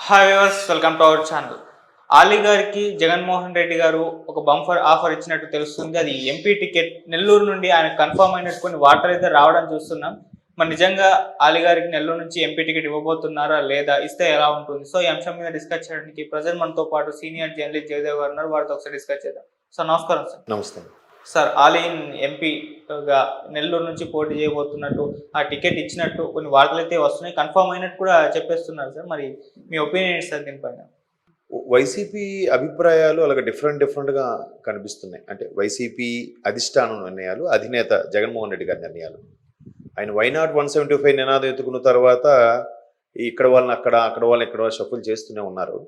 Hi viewers, welcome to our channel. Ali గారికి జగన్మోహన్ రెడ్డి గారు ఒక బంఫర్ ఆఫర్ ఇచ్చినట్టు తెలుస్తుంది. అది ఎంపీ టికెట్ నెల్లూరు నుండి ఆయన కన్ఫర్మ్ అయినట్టు కొన్ని వార్తలు అయితే రావడం చూస్తున్నాం. మరి నిజంగా ఆలీ గారికి నెల్లూరు నుంచి ఎంపీ టికెట్ ఇవ్వబోతున్నారా లేదా, ఇస్తే ఎలా ఉంటుంది? సో ఈ అంశం మీద డిస్కస్ చేయడానికి ప్రజెంట్ మనతో పాటు సీనియర్ జర్నలిస్ట్ జయదేవ్ గారు ఉన్నారు. వారితో ఒకసారి డిస్కస్ చేద్దాం. సార్ నమస్కారం. సార్ నమస్తే సార్, ఆలీ ఎంపీగా నెల్లూరు నుంచి పోటీ చేయబోతున్నట్టు, ఆ టికెట్ ఇచ్చినట్టు కొన్ని వార్తలు అయితే వస్తున్నాయి. కన్ఫర్మ్ అయినట్టు కూడా చెప్పేస్తున్నారు సార్. మరి మీ ఒపీనియన్ ఏంటి సార్ దీనిపైన? వైసీపీ అభిప్రాయాలు అలాగే డిఫరెంట్గా కనిపిస్తున్నాయి. అంటే వైసీపీ అధిష్టానం నిర్ణయాలు, అధినేత జగన్మోహన్ రెడ్డి గారి నిర్ణయాలు. ఆయన వైనాట్ 175 నినాదం ఎత్తుకున్న తర్వాత ఇక్కడ వాళ్ళని అక్కడ వాళ్ళని ఇక్కడ షఫుల్ చేస్తూనే ఉన్నారు.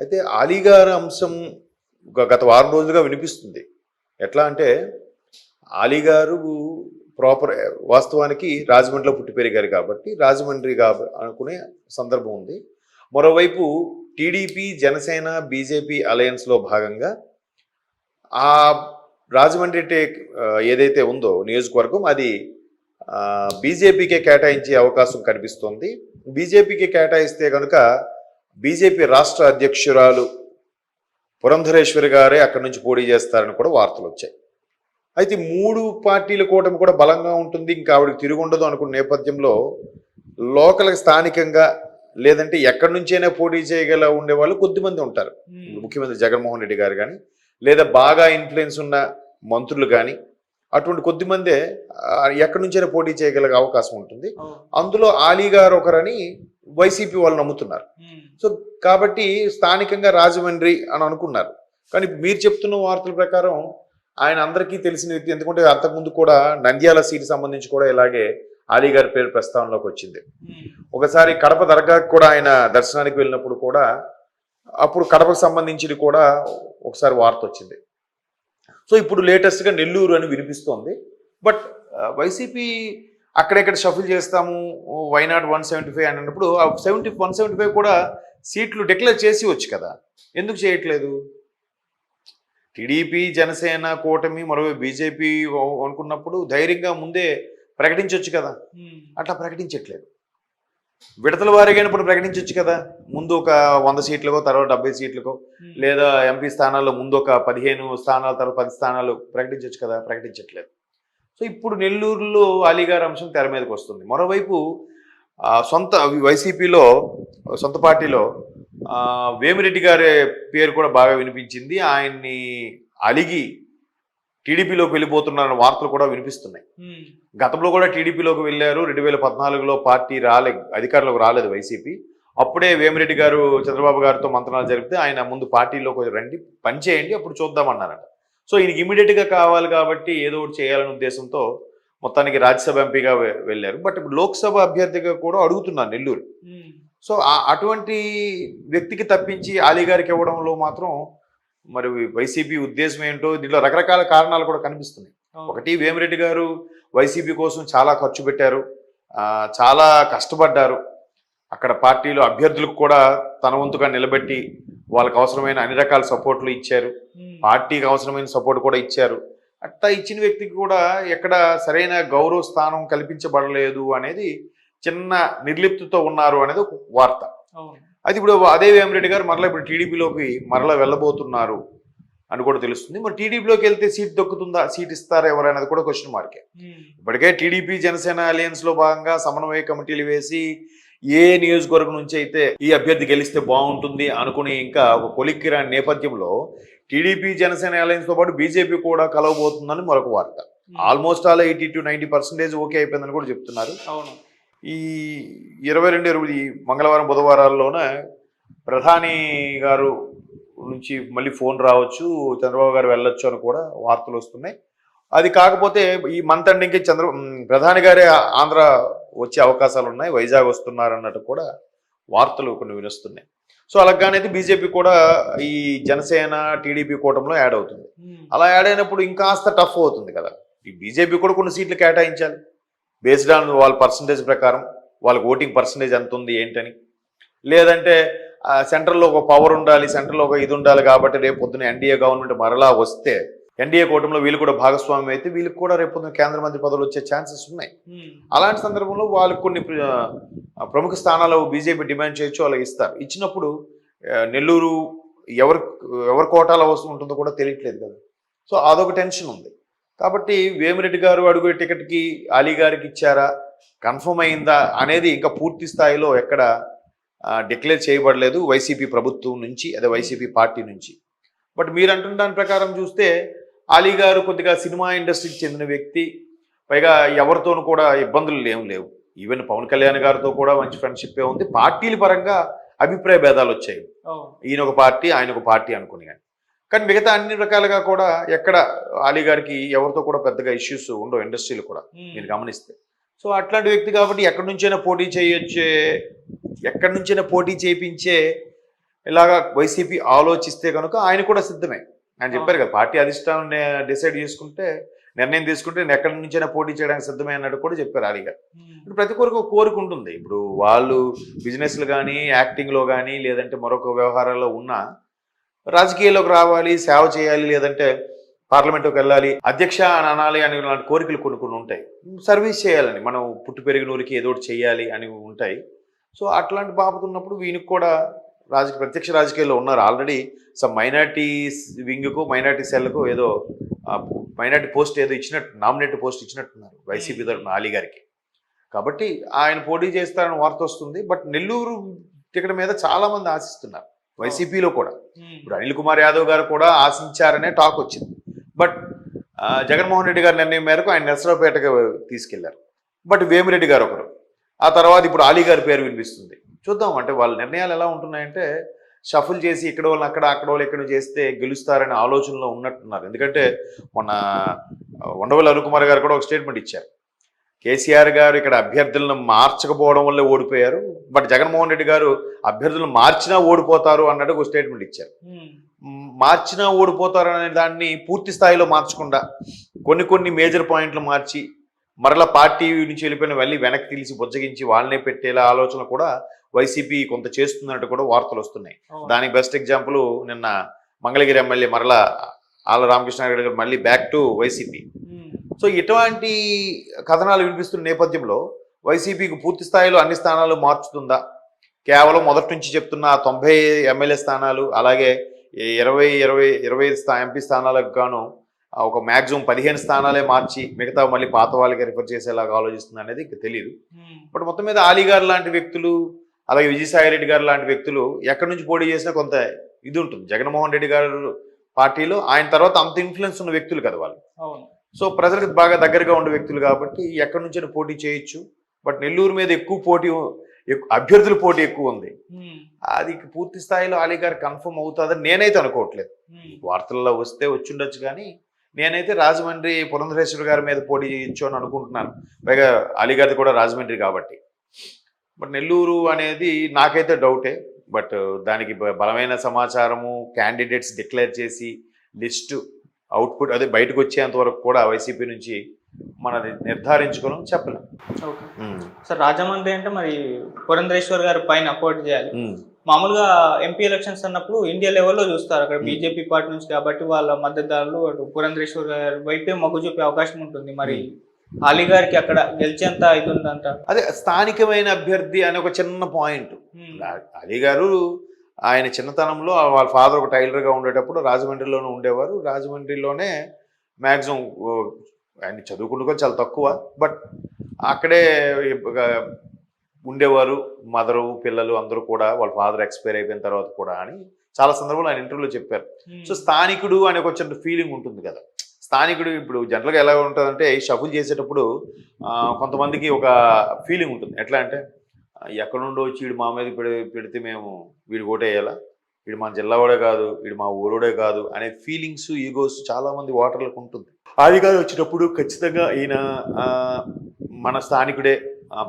అయితే ఆలీ గారి అంశం గత వారం రోజులుగా వినిపిస్తుంది. ఎట్లా అంటే ఆలీ గారు ప్రాపర్ వాస్తవానికి రాజమండ్రిలో పుట్టి పెరిగారు కాబట్టి రాజమండ్రి అనుకునే సందర్భం ఉంది. మరోవైపు టీడీపీ, జనసేన, బీజేపీ అలయన్స్లో భాగంగా ఆ రాజమండ్రి ఏదైతే ఉందో నియోజకవర్గం, అది బీజేపీకే కేటాయించే అవకాశం కనిపిస్తోంది. బీజేపీకి కేటాయిస్తే కనుక బీజేపీ రాష్ట్ర అధ్యక్షురాలు పురంధరేశ్వరి గారే అక్కడి నుంచి పోటీ చేస్తారని కూడా వార్తలు వచ్చాయి. అయితే 3 పార్టీల కూటమి కూడా బలంగా ఉంటుంది, ఇంకా ఆవిడకి తిరుగుండదు అనుకున్న నేపథ్యంలో లోకల్ స్థానికంగా లేదంటే ఎక్కడి నుంచైనా పోటీ చేయగల ఉండేవాళ్ళు కొద్దిమంది ఉంటారు. ముఖ్యమంత్రి జగన్మోహన్ రెడ్డి గారు కానీ, లేదా బాగా ఇన్ఫ్లుయెన్స్ ఉన్న మంత్రులు కానీ, అటువంటి కొద్దిమందే ఎక్కడి నుంచైనా పోటీ చేయగల అవకాశం ఉంటుంది. అందులో ఆలీ గారు ఒకరని వైసీపీ వాళ్ళు నమ్ముతున్నారు. సో కాబట్టి స్థానికంగా రాజమండ్రి అని అనుకున్నారు. కానీ మీరు చెప్తున్న వార్తల ప్రకారం ఆయన అందరికీ తెలిసిన వ్యక్తి. ఎందుకంటే అంతకుముందు కూడా నంద్యాల సీట్ సంబంధించి కూడా ఇలాగే ఆలీ గారి పేరు ప్రస్తావనలోకి వచ్చింది. ఒకసారి కడప దర్గాకి కూడా ఆయన దర్శనానికి వెళ్ళినప్పుడు కూడా అప్పుడు కడపకు సంబంధించి కూడా ఒకసారి వార్త వచ్చింది. సో ఇప్పుడు లేటెస్ట్గా నెల్లూరు అని వినిపిస్తోంది. బట్ వైసీపీ అక్కడెక్కడ షఫుల్ చేస్తాము, వైనాట్ 175 అని అన్నప్పుడు 175 కూడా సీట్లు డిక్లేర్ చేసి వచ్చు కదా, ఎందుకు చేయట్లేదు? టీడీపీ, జనసేన కూటమి, మరో బీజేపీ అనుకున్నప్పుడు ధైర్యంగా ముందే ప్రకటించవచ్చు కదా, అట్లా ప్రకటించట్లేదు. విడతల వారీగా ఇప్పుడు ప్రకటించవచ్చు కదా, ముందు ఒక 100 సీట్లకో, తర్వాత 70 సీట్లకో, లేదా ఎంపీ స్థానాల్లో ముందు ఒక 15 స్థానాల, తర్వాత 10 స్థానాలు ప్రకటించవచ్చు కదా, ప్రకటించట్లేదు. సో ఇప్పుడు నెల్లూరులో ఆలీ గారి అంశం తెర మీదకి వస్తుంది. మరోవైపు సొంత వైసీపీలో సొంత పార్టీలో వేమిరెడ్డి గారి పేరు కూడా బాగా వినిపించింది. ఆయన్ని అలిగి టీడీపీలోకి వెళ్ళిపోతున్నారన్న వార్తలు కూడా వినిపిస్తున్నాయి. గతంలో కూడా టీడీపీలోకి వెళ్ళారు. 2014లో పార్టీ అధికారంలోకి రాలేదు వైసీపీ. అప్పుడే వేమిరెడ్డి గారు చంద్రబాబు గారితో మంత్రాలు జరిపితే ఆయన ముందు పార్టీలోకి రండి, పని చేయండి, అప్పుడు చూద్దామన్నారట. సో ఈయనకి ఇమీడియట్గా కావాలి కాబట్టి ఏదో ఒకటి చేయాలనే ఉద్దేశంతో మొత్తానికి రాజ్యసభ ఎంపీగా వెళ్ళారు. బట్ ఇప్పుడు లోక్సభ అభ్యర్థిగా కూడా అడుగుతున్నారు నెల్లూరు. సో అటువంటి వ్యక్తికి తప్పించి ఆలీ గారికి ఇవ్వడంలో మాత్రం మరి వైసీపీ ఉద్దేశం ఏంటో దీంట్లో రకరకాల కారణాలు కూడా కనిపిస్తున్నాయి. ఒకటి, వేమిరెడ్డి గారు వైసీపీ కోసం చాలా ఖర్చు పెట్టారు, చాలా కష్టపడ్డారు. అక్కడ పార్టీలో అభ్యర్థులకు కూడా తన వంతుగా నిలబెట్టి వాళ్ళకి అవసరమైన అన్ని రకాల సపోర్ట్లు ఇచ్చారు, పార్టీకి అవసరమైన సపోర్ట్ కూడా ఇచ్చారు. అట్లా ఇచ్చిన వ్యక్తికి కూడా ఎక్కడ సరైన గౌరవ స్థానం కల్పించబడలేదు అనేది, చిన్న నిర్లిప్తితో ఉన్నారు అనేది ఒక వార్త. అది ఇప్పుడు అదే వేమిరెడ్డి గారు మరలా ఇప్పుడు టీడీపీలోకి మరలా వెళ్ళబోతున్నారు అని కూడా తెలుస్తుంది. మరి టీడీపీలోకి వెళ్తే సీట్ దొక్కుతుందా, సీట్ ఇస్తారా ఎవరనేది కూడా క్వశ్చన్ మార్కే. ఇప్పటికే టీడీపీ, జనసేన అలయన్స్లో భాగంగా సమన్వయ కమిటీలు వేసి ఏ నియోజకవర్గం నుంచి అయితే ఈ అభ్యర్థి గెలిస్తే బాగుంటుంది అనుకుని ఇంకా ఒక కొలిక్కి రాని నేపథ్యంలో టీడీపీ, జనసేన అలయన్స్తో పాటు బీజేపీ కూడా కలవబోతుందని మరొక వార్త. ఆల్మోస్ట్ ఆల్ 80 to 90% ఓకే అయిపోయిందని కూడా చెప్తున్నారు. ఈ 22 మంగళవారం, బుధవారాల్లోనే ప్రధాని గారు నుంచి మళ్ళీ ఫోన్ రావచ్చు, చంద్రబాబు గారు వెళ్ళొచ్చు అని కూడా వార్తలు వస్తున్నాయి. అది కాకపోతే ఈ మంత్ ఎండింగ్కి ప్రధాని గారే ఆంధ్ర వచ్చే అవకాశాలు ఉన్నాయి, వైజాగ్ వస్తున్నారు అన్నట్టు కూడా వార్తలు కొన్ని వినిస్తున్నాయి. సో అలాగైతే బీజేపీ కూడా ఈ జనసేన, టీడీపీ కూటమిలో యాడ్ అవుతుంది. అలా యాడ్ అయినప్పుడు ఇంకాస్త టఫ్ అవుతుంది కదా. ఈ బీజేపీ కూడా కొన్ని సీట్లు కేటాయించాలి బేస్డ్ ఆన్ వాళ్ళ పర్సంటేజ్ ప్రకారం, వాళ్ళకి ఓటింగ్ పర్సంటేజ్ ఎంత ఉంది ఏంటని. లేదంటే సెంట్రల్లో ఒక పవర్ ఉండాలి, సెంట్రల్లో ఒక ఇది ఉండాలి. కాబట్టి రేపు పొద్దున ఎన్డీఏ గవర్నమెంట్ మరలా వస్తే ఎన్డీఏ కూటమిలో వీళ్ళు కూడా భాగస్వామ్యం అయితే వీళ్ళకి కూడా రేపు కేంద్ర మంత్రి పదవులు వచ్చే ఛాన్సెస్ ఉన్నాయి. అలాంటి సందర్భంలో వాళ్ళకి కొన్ని ప్రముఖ స్థానాలు బీజేపీ డిమాండ్ చేయొచ్చు, వాళ్ళకి ఇస్తారు. ఇచ్చినప్పుడు నెల్లూరు ఎవరి కోటాలో ఉంటుందో కూడా తెలియట్లేదు కదా. సో అదొక టెన్షన్ ఉంది. కాబట్టి వేమిరెడ్డి గారు అడుగు టికెట్కి అలీ గారికి ఇచ్చారా, కన్ఫర్మ్ అయిందా అనేది ఇంకా పూర్తి స్థాయిలో ఎక్కడ డిక్లేర్ చేయబడలేదు వైసీపీ ప్రభుత్వం నుంచి, అదే వైసీపీ పార్టీ నుంచి. బట్ మీరు అంటున్న దాని ప్రకారం చూస్తే అలీ గారు కొద్దిగా సినిమా ఇండస్ట్రీకి చెందిన వ్యక్తి, పైగా ఎవరితోనూ కూడా ఇబ్బందులు లేవు. ఈవెన్ పవన్ కళ్యాణ్ గారితో కూడా మంచి ఫ్రెండ్షిప్ ఉంది. పార్టీల పరంగా అభిప్రాయ భేదాలు వచ్చాయి, ఈయన ఒక పార్టీ ఆయన ఒక పార్టీ అనుకుని. కానీ మిగతా అన్ని రకాలుగా కూడా ఎక్కడ అలీ గారికి ఎవరితో కూడా పెద్దగా ఇష్యూస్ ఉండవు ఇండస్ట్రీలు కూడా మీరు గమనిస్తే. సో అట్లాంటి వ్యక్తి కాబట్టి ఎక్కడి నుంచైనా పోటీ చేయించే ఇలాగా వైసీపీ ఆలోచిస్తే కనుక ఆయన కూడా సిద్ధమే. ఆయన చెప్పారు కదా, పార్టీ అధిష్టానం డిసైడ్ చేసుకుంటే, నిర్ణయం తీసుకుంటే నేను ఎక్కడి నుంచైనా పోటీ చేయడానికి సిద్ధమే అన్నట్టు కూడా చెప్పారు అలీ గారు. ఇప్పుడు ప్రతి ఒక్కరికి ఒక కోరిక ఉంటుంది. ఇప్పుడు వాళ్ళు బిజినెస్లు కానీ, యాక్టింగ్లో కానీ, లేదంటే మరొక వ్యవహారాల్లో ఉన్నా రాజకీయాల్లోకి రావాలి, సేవ చేయాలి, లేదంటే పార్లమెంట్కి వెళ్ళాలి, అధ్యక్ష అని అనాలి అని లాంటి కోరికలు కొన్ని ఉంటాయి. సర్వీస్ చేయాలని, మనం పుట్టి పెరిగిన ఊరికి ఏదో ఒకటి చేయాలి అని ఉంటాయి. సో అట్లాంటి బాబు ఉన్నప్పుడు వీనికి కూడా ప్రత్యక్ష రాజకీయాల్లో ఉన్నారు ఆల్రెడీ. సమ్ మైనార్టీ వింగ్కు, మైనార్టీ సెల్కు ఏదో మైనార్టీ పోస్ట్ ఏదో ఇచ్చినట్టు, నామినేట్ పోస్ట్ ఇచ్చినట్టున్నారు వైసీపీ తరఫున అలీ గారికి. కాబట్టి ఆయన పోటీ చేస్తారని వార్త వస్తుంది. బట్ నెల్లూరు టికెట్ మీద చాలా మంది ఆశిస్తున్నారు వైసీపీలో కూడా. ఇప్పుడు అనిల్ కుమార్ యాదవ్ గారు కూడా ఆశించారనే టాక్ వచ్చింది. బట్ జగన్మోహన్ రెడ్డి గారి నిర్ణయం మేరకు ఆయన నర్సరావుపేటకు తీసుకెళ్లారు. బట్ వేమిరెడ్డి గారు ఒకరు, ఆ తర్వాత ఇప్పుడు అలీ గారి పేరు వినిపిస్తుంది. చూద్దాం, అంటే వాళ్ళ నిర్ణయాలు ఎలా ఉంటున్నాయంటే షఫుల్ చేసి ఇక్కడ వాళ్ళు అక్కడ వాళ్ళు ఎక్కడ చేస్తే గెలుస్తారనే ఆలోచనలో ఉన్నట్టున్నారు. ఎందుకంటే మొన్న ఉండవల్లి అరుణ్ కుమార్ గారు కూడా ఒక స్టేట్మెంట్ ఇచ్చారు, కేసీఆర్ గారు ఇక్కడ అభ్యర్థులను మార్చకపోవడం వల్లే ఓడిపోయారు, బట్ జగన్మోహన్ రెడ్డి గారు అభ్యర్థులను మార్చినా ఓడిపోతారు అన్నట్టు ఒక స్టేట్మెంట్ ఇచ్చారు. మార్చినా ఓడిపోతారు అనే దాన్ని పూర్తి స్థాయిలో మార్చకుండా కొన్ని మేజర్ పాయింట్లు మార్చి మరలా పార్టీ నుంచి వెళ్ళిపోయిన వెళ్ళి వెనక్కి తీసి బుజ్జగించి వాళ్ళనే పెట్టేలా ఆలోచన కూడా వైసీపీ కొంత చేస్తున్నట్టు కూడా వార్తలు వస్తున్నాయి. దానికి బెస్ట్ ఎగ్జాంపుల్ నిన్న మంగళగిరి ఎమ్మెల్యే మరలా ఆళ్ళ రామకృష్ణారెడ్డి గారు మళ్ళీ బ్యాక్ టు వైసీపీ. సో ఇటువంటి కథనాలు వినిపిస్తున్న నేపథ్యంలో వైసీపీకి పూర్తి స్థాయిలో అన్ని స్థానాలు మార్చుతుందా, కేవలం మొదటి నుంచి చెప్తున్న 90 ఎమ్మెల్యే స్థానాలు అలాగే 20 ఎంపీ స్థానాలకు గాను ఒక మ్యాక్సిమం 15 స్థానాలే మార్చి మిగతా మళ్ళీ పాత వాళ్ళకి రిఫర్ చేసేలాగా ఆలోచిస్తుంది అనేది తెలియదు. బట్ మొత్తం మీద అలీ గారు లాంటి వ్యక్తులు, అలాగే విజయసాయి రెడ్డి గారు లాంటి వ్యక్తులు ఎక్కడి నుంచి పోటీ చేసినా కొంత ఇది ఉంటుంది. జగన్మోహన్ రెడ్డి గారు పార్టీలో ఆయన తర్వాత అంత ఇన్ఫ్లుయెన్స్ ఉన్న వ్యక్తులు కదా వాళ్ళు. సో ప్రజలకు బాగా దగ్గరగా ఉండే వ్యక్తులు కాబట్టి ఎక్కడి నుంచైనా పోటీ చేయొచ్చు. బట్ నెల్లూరు మీద అభ్యర్థుల పోటీ ఎక్కువ ఉంది. అది పూర్తి స్థాయిలో అలీ గారు కన్ఫర్మ్ అవుతుందని నేనైతే అనుకోవట్లేదు. వార్తల్లో వస్తే వచ్చిండొచ్చు, కానీ నేనైతే రాజమండ్రి పురంధరేశ్వర గారి మీద పోటీ చేయొచ్చు అని అనుకుంటున్నాను. పైగా అలీ గారిది కూడా రాజమండ్రి కాబట్టి. బట్ నెల్లూరు అనేది నాకైతే డౌటే. బట్ దానికి బలమైన సమాచారము, క్యాండిడేట్స్ డిక్లేర్ చేసి లిస్టు అవుట్పుట్ అదే బయటకు వచ్చేంత వరకు కూడా వైసీపీ నుంచి మనది నిర్ధారించుకోవడం చెప్పలేం. సార్ రాజమండ్రి అంటే మరి పురంధరేశ్వర్ గారి పైన పోటీ చేయాలి. మామూలుగా ఎంపీ ఎలక్షన్స్ అన్నప్పుడు ఇండియా లెవెల్లో చూస్తారు, అక్కడ బీజేపీ పార్టీ నుంచి కాబట్టి వాళ్ళ మద్దతుదారులు అటు పురంధరేశ్వర్ గారి వైపే మొగ్గు చూపే అవకాశం ఉంటుంది. మరి అలీ గారికి అక్కడ గెలిచేంత ఇది ఉందంట. అదే స్థానికమైన అభ్యర్థి అనే ఒక చిన్న పాయింట్. అలీ గారు ఆయన చిన్నతనంలో వాళ్ళ ఫాదర్ ఒక టైలర్గా ఉండేటప్పుడు రాజమండ్రిలోనే ఉండేవారు. రాజమండ్రిలోనే మ్యాక్సిమం ఆయన చదువుకుంటూ చాలా తక్కువ, బట్ అక్కడే ఉండేవారు. మదరు పిల్లలు అందరూ కూడా వాళ్ళ ఫాదర్ ఎక్స్పైర్ అయిపోయిన తర్వాత కూడా అని చాలా సందర్భంలో ఆయన ఇంటర్వ్యూలో చెప్పారు. సో స్థానికుడు అనే ఒక చిన్న ఫీలింగ్ ఉంటుంది కదా. స్థానికుడు ఇప్పుడు జనరల్గా ఎలా ఉంటుందంటే షఫుల్ చేసేటప్పుడు కొంతమందికి ఒక ఫీలింగ్ ఉంటుంది. ఎట్లా అంటే ఎక్కడ నుండో వచ్చి వీడు మా మీద పెడితే మేము వీడు ఓటేయాలా, వీడు మా జిల్లావాడే కాదు, వీడు మా ఊరోడే కాదు అనే ఫీలింగ్స్, ఈగోస్ చాలా మంది ఓటర్లకు ఉంటుంది. అలీ గారు వచ్చినప్పుడు ఖచ్చితంగా ఈయన మన స్థానికుడే,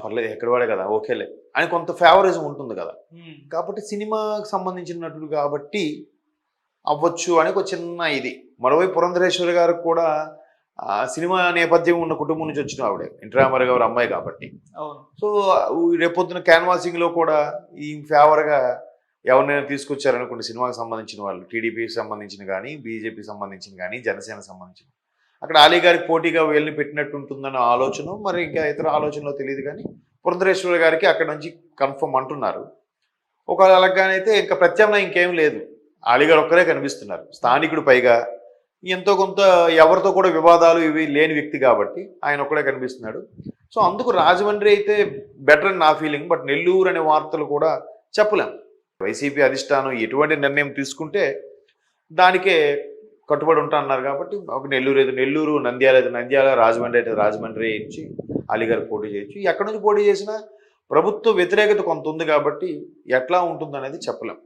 పర్లేదు ఎక్కడవాడే కదా ఓకేలే అని కొంత ఫేవరిజం ఉంటుంది కదా. కాబట్టి సినిమాకి సంబంధించిన నటుడు కాబట్టి అవ్వచ్చు అని ఒక చిన్న ఇది. మరోవైపు పురంధరేశ్వరి గారు కూడా సినిమా నేపథ్యం ఉన్న కుటుంబం నుంచి వచ్చిన ఆవిడే, ఎన్టీ రామారావు గారు అమ్మాయి కాబట్టి. సో రేపొద్దున క్యాన్వాసింగ్లో కూడా ఈ ఫేవర్గా ఎవరినైనా తీసుకొచ్చారనుకోండి సినిమాకి సంబంధించిన వాళ్ళు, టీడీపీకి సంబంధించిన కానీ, బీజేపీకి సంబంధించిన కానీ, జనసేనకు సంబంధించిన, అక్కడ అలీ గారికి పోటీగా వీళ్ళని పెట్టినట్టు ఉంటుందన్న ఆలోచన, మరి ఇంకా ఇతర ఆలోచనలో తెలియదు కానీ పురంధరేశ్వర గారికి అక్కడ నుంచి కన్ఫర్మ్ అంటున్నారు. ఒకవేళ అలాగానైతే ఇంకా ప్రత్యామ్నాయం ఇంకేం లేదు, అలీ గారు ఒక్కరే కనిపిస్తున్నారు. స్థానికుడు, పైగా ఎంతో కొంత ఎవరితో కూడా వివాదాలు ఇవి లేని వ్యక్తి కాబట్టి ఆయన ఒక్కడే కనిపిస్తున్నాడు. సో అందుకు రాజమండ్రి అయితే బెటర్ అని నా ఫీలింగ్. బట్ నెల్లూరు అనే వార్తలు కూడా చెప్పలేం. వైసీపీ అధిష్టానం ఎటువంటి నిర్ణయం తీసుకుంటే దానికే కట్టుబడి ఉంటా అన్నారు కాబట్టి ఒక నెల్లూరు అయితే నెల్లూరు, నంద్యాల అయితే నంద్యాల, రాజమండ్రి అయితే రాజమండ్రి ఇచ్చి అలీ గారు పోటీ చేయొచ్చు. ఎక్కడి నుంచి పోటీ చేసినా ప్రభుత్వ వ్యతిరేకత కొంత ఉంది కాబట్టి ఎట్లా ఉంటుంది అనేది చెప్పలేం.